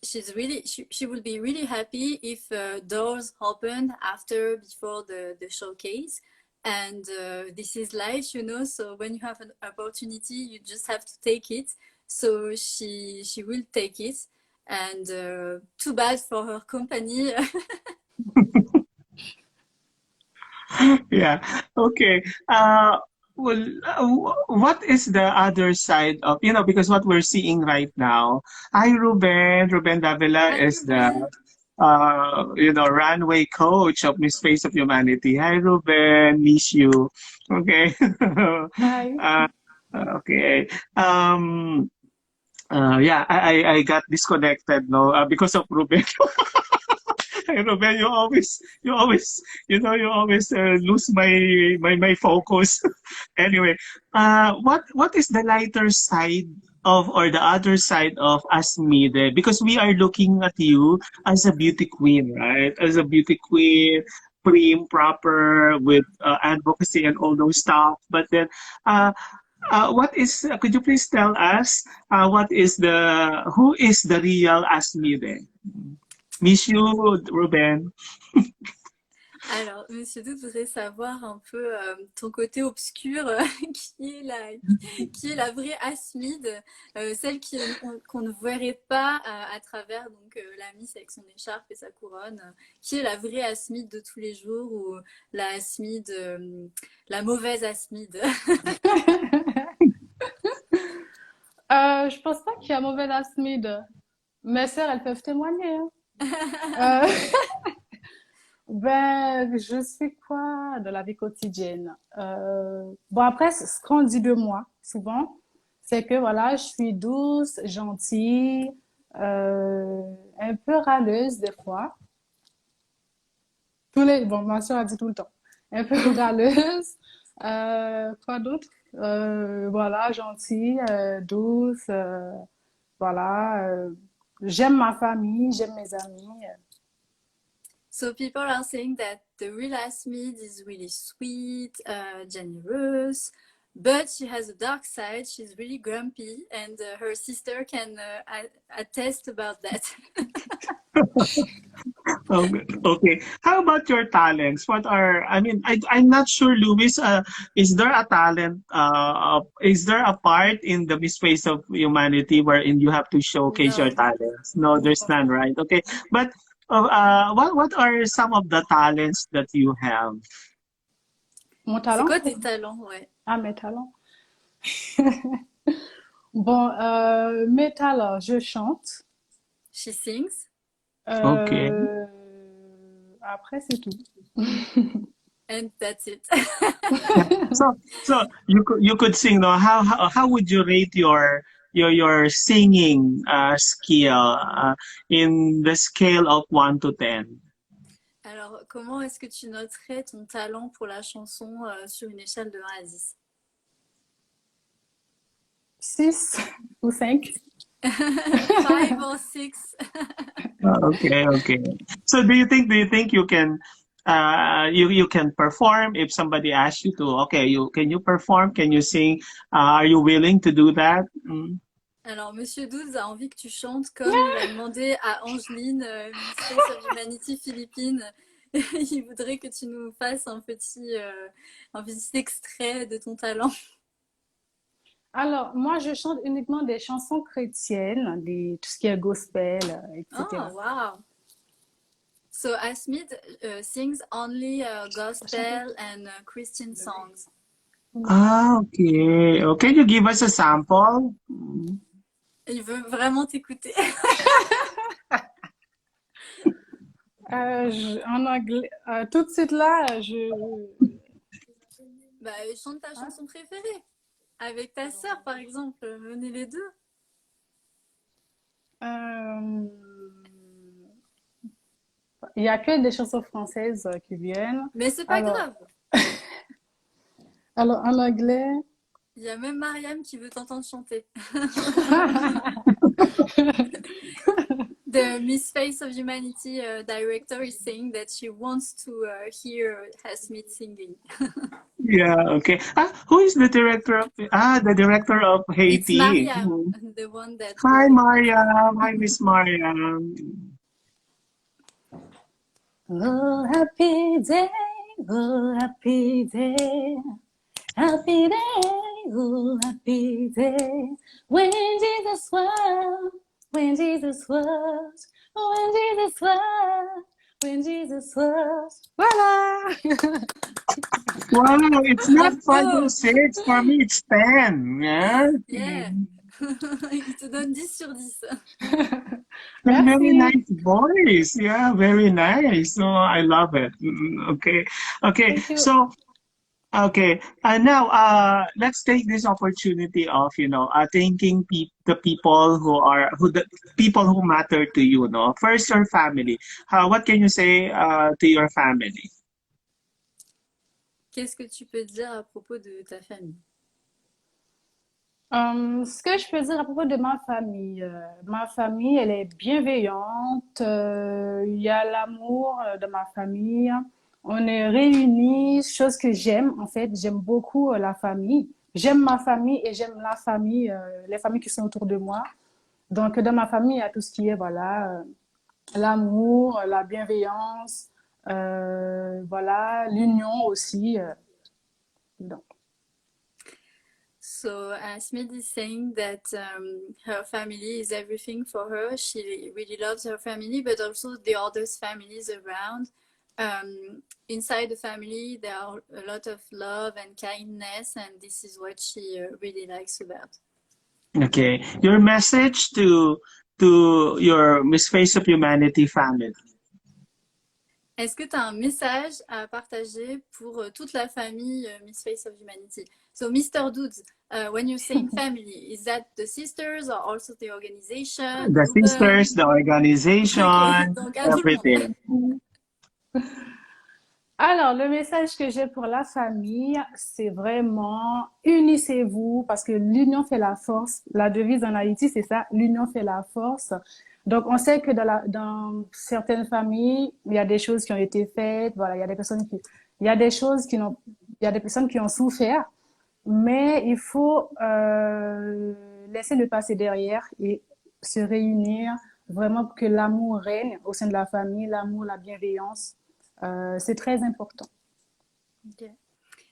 she will be really happy if doors open before the showcase. And this is life, you know, so when you have an opportunity, you just have to take it. So she will take it. And too bad for her company. Yeah. Okay. Well, what is the other side of, because what we're seeing right now, hi, Ruben. Ruben Davila Hi, is the, Ruben. runway coach of Miss Face of Humanity. Hi, Ruben. Miss you. Okay. Hi. uh, okay. Yeah, I got disconnected, no, because of Ruben. Hey, Ruben, you always lose my focus. Anyway, what is the lighter side of or the other side of Asmide? Because we are looking at you as a beauty queen, right? As a beauty queen, prim, proper, with advocacy and all those stuff. But then, could you please tell us who is the real Asmide? Miss you, Ruben. Alors, Monsieur Doute voudrait savoir un peu ton côté obscur, qui est la vraie Asmide, celle qu'on ne verrait pas à travers donc la Miss avec son écharpe et sa couronne, qui est la vraie Asmide de tous les jours ou la Asmide, la mauvaise Asmide. Je pense pas qu'il y a mauvais Asmide. Mes sœurs, elles peuvent témoigner, hein. Ben, je suis quoi dans la vie quotidienne? Bon, après, ce qu'on dit de moi, souvent, c'est que voilà, je suis douce, gentille, un peu râleuse des fois. Bon, ma soeur a dit tout le temps. Un peu râleuse. Quoi d'autre? Voilà, gentille, douce, voilà. J'aime ma famille, j'aime mes amis. So people are saying that the real Asmid is really sweet, generous, but she has a dark side. She's really grumpy, and her sister can attest about that. Okay. How about your talents? I'm not sure, Louis, is there a talent, is there a part in the Miss Face of Humanity wherein you have to showcase your No. talents? No, there's none, right? Okay. But what are some of the talents that you have? Mon C'est talent? quoi tes talents, ouais? Ah, mes talents. Bon, mes talents, je chante. She sings. Okay. Après, c'est tout. And that's it. So you could sing, no? How would you rate your singing skill in the scale of 1 to 10? Alors, comment est-ce que tu noterais ton talent pour la chanson sur une échelle de 1 à 10? 6 ou 5. 5 or 6? Okay. So do you think you can you can perform if somebody asks you to. Okay, can you perform? Can you sing? Are you willing to do that? Mm. Alors, Monsieur Douze a envie que tu chantes comme il a demandé à Angeline, Miss Face of Humanity Philippines. Il voudrait que tu nous fasses un petit extrait de ton talent. Alors, moi, je chante uniquement des chansons chrétiennes, tout ce qui est gospel, Oh, etc. wow. So Asmide sings only gospel and Christian songs. Ah, okay. Oh, can you give us a sample? Mm. Il veut vraiment t'écouter. En anglais, tout de suite là, Bah, chante ta chanson préférée. Avec ta sœur, par exemple. Venez les deux. il y a que des chansons françaises qui viennent. Mais c'est pas grave. Alors, en anglais, Il y a même Mariam qui veut t'entendre chanter. The Miss Face of Humanity director is saying that she wants to hear Asmide singing. Yeah, okay. Who is the director of It's Haiti? Mariam, the one that. Hi, Mariam. Hi, Miss Mariam. oh, happy day, oh, happy day, happy day, oh, happy day, when Jesus was, when Jesus was, when Jesus was, when Jesus was. Voilà! Wow, it's not Bravo. 5 or 6. For me, it's 10. Yeah. Yeah. Il te donne 10 sur 10. And very Merci. nice voice. Yeah, very nice. Oh, I love it. Okay. Okay. Thank you. So, okay. Now, let's take this opportunity of, thanking the people the people who matter to you, no? First, your family. What can you say to your family? Qu'est-ce que tu peux dire à propos de ta famille? Ce que je peux dire à propos de ma famille, elle est bienveillante. Il y a l'amour de ma famille. On est réunis, chose que j'aime en fait. J'aime beaucoup la famille. J'aime ma famille et j'aime la famille, les familles qui sont autour de moi. Donc dans ma famille, il y a tout ce qui est voilà l'amour, la bienveillance, voilà l'union aussi. Donc. So Asmid is saying that her family is everything for her. She really loves her family, but also the others' families around. Inside the family, there are a lot of love and kindness, and this is what she really likes about. Okay. Your message to your Miss Face of Humanity family. Est-ce que tu as un message à partager pour toute la famille Miss Face of Humanity? So, Mr. Dudes, when you're saying family, is that the sisters or also the organization? The sisters, the organization, Okay, donc à tout le everything. monde. Alors, le message que j'ai pour la famille, c'est vraiment unissez-vous parce que l'union fait la force. La devise en Haïti, c'est ça, l'union fait la force. Donc, on sait que dans certaines familles, il y a des choses qui ont été faites. Voilà, il y a des personnes il y a des choses il y a des personnes qui ont souffert, mais il faut laisser le passé derrière et se réunir vraiment pour que l'amour règne au sein de la famille, l'amour, la bienveillance. C'est très important. Okay.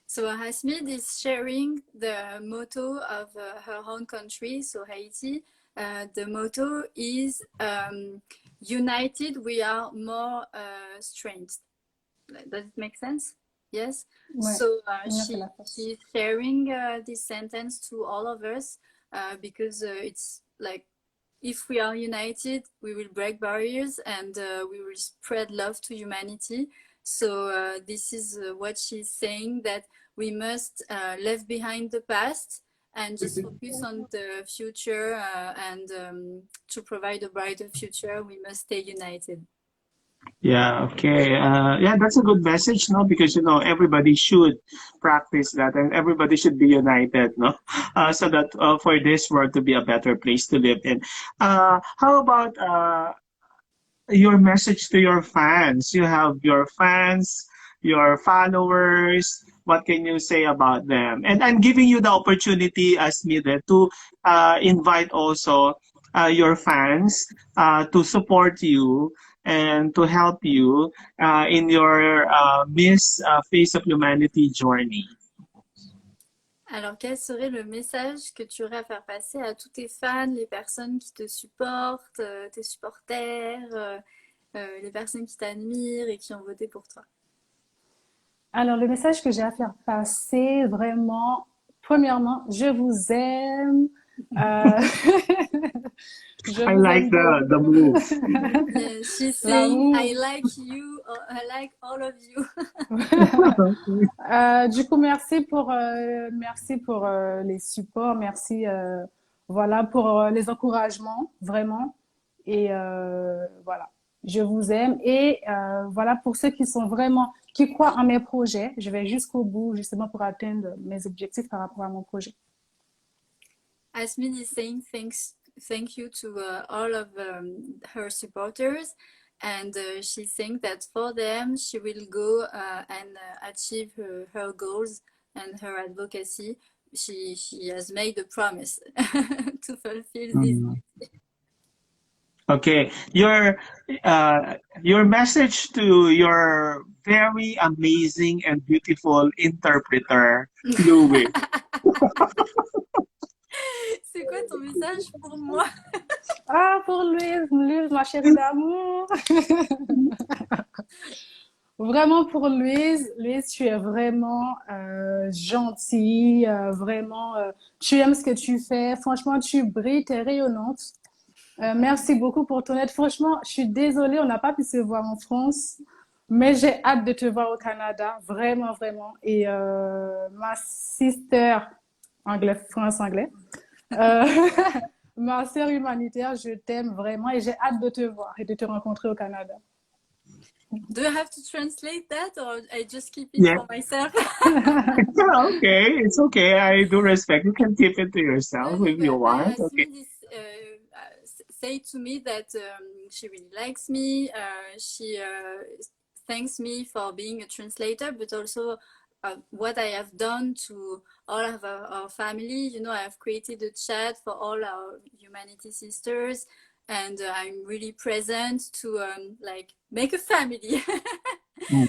So Asmid is sharing the motto of her own country, so Haiti. The motto is united we are more strength. Does it make sense? Yes. Ouais. So she's sharing this sentence to all of us because it's like if we are united, we will break barriers and we will spread love to humanity. So this is what she's saying, that we must leave behind the past and just focus on the future and to provide a brighter future, we must stay united. Yeah, okay. Yeah, that's a good message, no? Because, everybody should practice that and everybody should be united, no? So that for this world to be a better place to live in. How about your message to your fans. You have your fans, your followers. What can you say about them? And I'm giving you the opportunity, Asmide, to invite also your fans to support you and to help you in your Miss Face of Humanity journey. Alors, quel serait le message que tu aurais à faire passer à tous tes fans, les personnes qui te supportent, tes supporters, les personnes qui t'admirent et qui ont voté pour toi? Alors, le message que j'ai à faire passer, vraiment, premièrement, je vous aime. Je I vous like aime the beaucoup. move. Yeah, she's saying, L'amour. I like you, I like all of you. Du coup, merci pour les supports, merci voilà pour les encouragements, vraiment. Et voilà, je vous aime. Et voilà pour ceux qui sont vraiment, qui croient en mes projets, je vais jusqu'au bout justement pour atteindre mes objectifs par rapport à mon projet. Asmide is saying thank you to all of her supporters, and she's saying that for them she will go and achieve her goals and her advocacy. She has made a promise to fulfill this. Okay, your message to your very amazing and beautiful interpreter, Louis. C'est quoi ton message pour moi? Ah, pour Louise, ma chérie d'amour. Vraiment pour Louise, tu es vraiment gentille, vraiment, tu aimes ce que tu fais. Franchement, tu brilles, tu es rayonnante. Merci beaucoup pour ton aide. Franchement, je suis désolée, on n'a pas pu se voir en France, mais j'ai hâte de te voir au Canada, vraiment, vraiment. Et ma sister, anglais, France-anglais, euh, ma sœur humanitaire, je t'aime vraiment et j'ai hâte de te voir et de te rencontrer au Canada. Do I have to translate that, or I just keep it Yeah. for myself? Okay, it's okay. I do respect. You can keep it to yourself if you want. Okay. Asmide say to me that she really likes me. She thanks me for being a translator, but also what I have done to all of our family. You know, I have created a chat for all our humanity sisters, and I'm really present to like make a family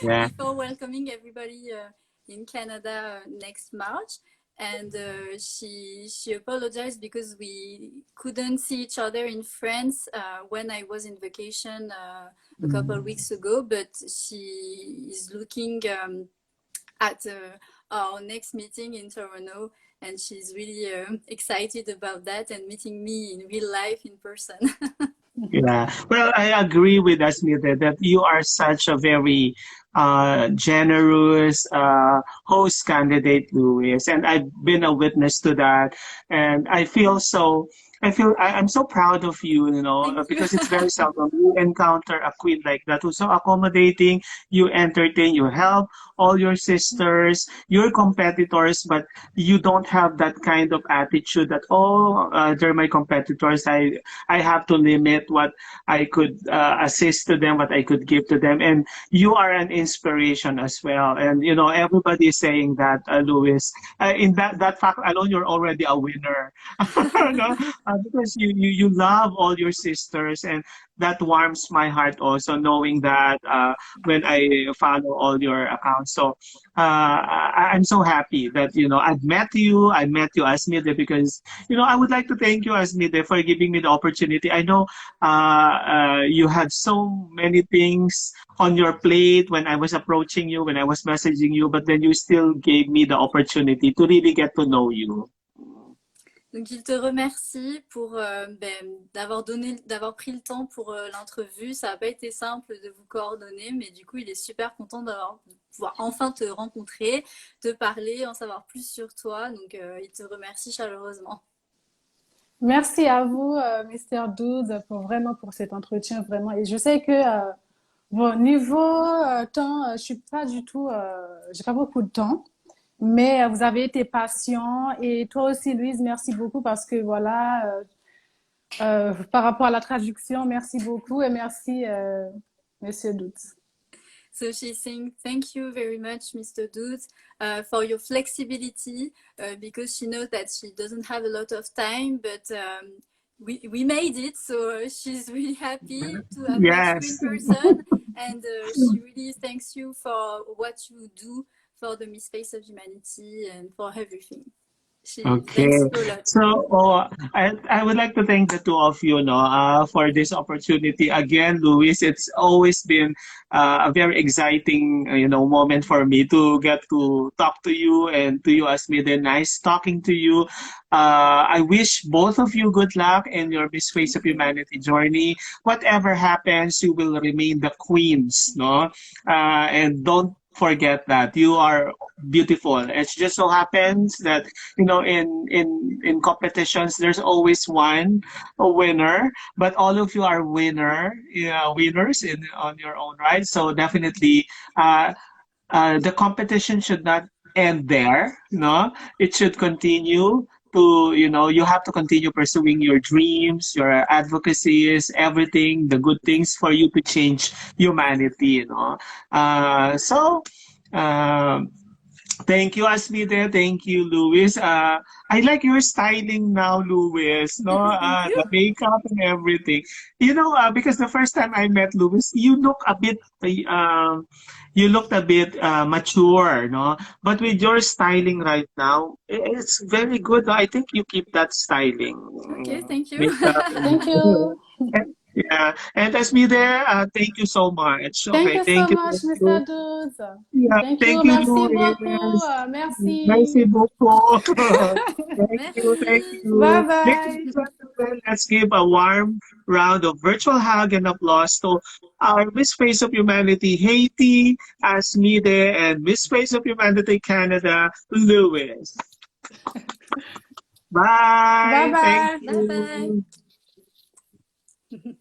Yeah. before welcoming everybody in Canada next March. And she apologized because we couldn't see each other in France when I was in vacation a couple of weeks ago, but she is looking at our next meeting in Toronto, and she's really excited about that and meeting me in real life in person. Yeah. Well, I agree with Asmita that you are such a very generous host candidate, Louis, and I've been a witness to that. And I'm so proud of you, you know, Thank you. because it's very seldom you encounter a queen like that who's so accommodating, you entertain, you help all your sisters, your competitors, but you don't have that kind of attitude that, they're my competitors. I have to limit what I could assist to them, what I could give to them. And you are an inspiration as well. And, you know, everybody is saying that, Louis, in that fact alone, you're already a winner. No? Because you love all your sisters, and that warms my heart also, knowing that when I follow all your accounts. So I'm so happy that, you know, I met you, Asmide, because, you know, I would like to thank you, Asmide, for giving me the opportunity. I know you had so many things on your plate when I was approaching you, when I was messaging you, but then you still gave me the opportunity to really get to know you. Donc il te remercie pour d'avoir pris le temps pour l'entrevue. Ça n'a pas été simple de vous coordonner, mais du coup il est super content de pouvoir enfin te rencontrer, te parler, en savoir plus sur toi. Donc il te remercie chaleureusement. Merci à vous, Mr. Dude, pour cet entretien, vraiment. Et je sais que, bon, niveau temps, je suis pas du tout, j'ai pas beaucoup de temps, mais vous avez été patient. Et toi aussi, Louise, merci beaucoup parce que voilà, Par rapport à la traduction, merci beaucoup et merci, Monsieur Doutz. So she's saying, thank you very much, Mr. Dudes, for your flexibility, because she knows that she doesn't have a lot of time, but we made it. So she's really happy to have met you in Yes. person. And she really thanks you for what you do for the Miss Face of Humanity and for everything. She Okay. thanks you a lot. So, I would like to thank the two of you, no, for this opportunity. Again, Luis, it's always been a very exciting, moment for me to get to talk to you and to you, Asmide. Nice talking to you. I wish both of you good luck in your Miss Face of Thank you. Humanity journey. Whatever happens, you will remain the queens, no? And don't forget that you are beautiful. It just so happens that in competitions there's always one a winner, but all of you are winners in on your own, right? So definitely uh, the competition should not end there. It should continue to, you have to continue pursuing your dreams, your advocacies, everything, the good things for you to change humanity. So um thank you, Asmita. Thank you, Louis. I like your styling now, Louis. No, Thank you. the makeup and everything. Because the first time I met Louis, you looked a bit mature, no. But with your styling right now, it's very good. I think you keep that styling, Okay, thank you. makeup, Thank you. and yeah. And Asmita, thank you so much. Thank Okay, you so thank you. much, Mr. Doutz. Yeah, Thank you. thank you, Merci beaucoup. Louis. Merci Merci. beaucoup. Thank Merci. you. Bye Ladies bye. and gentlemen, let's give a warm round of virtual hug and applause to our Miss Face of Humanity Haiti, Asmide, and Miss Face of Humanity Canada, Louis. Bye Bye. Thank bye. Bye bye. you.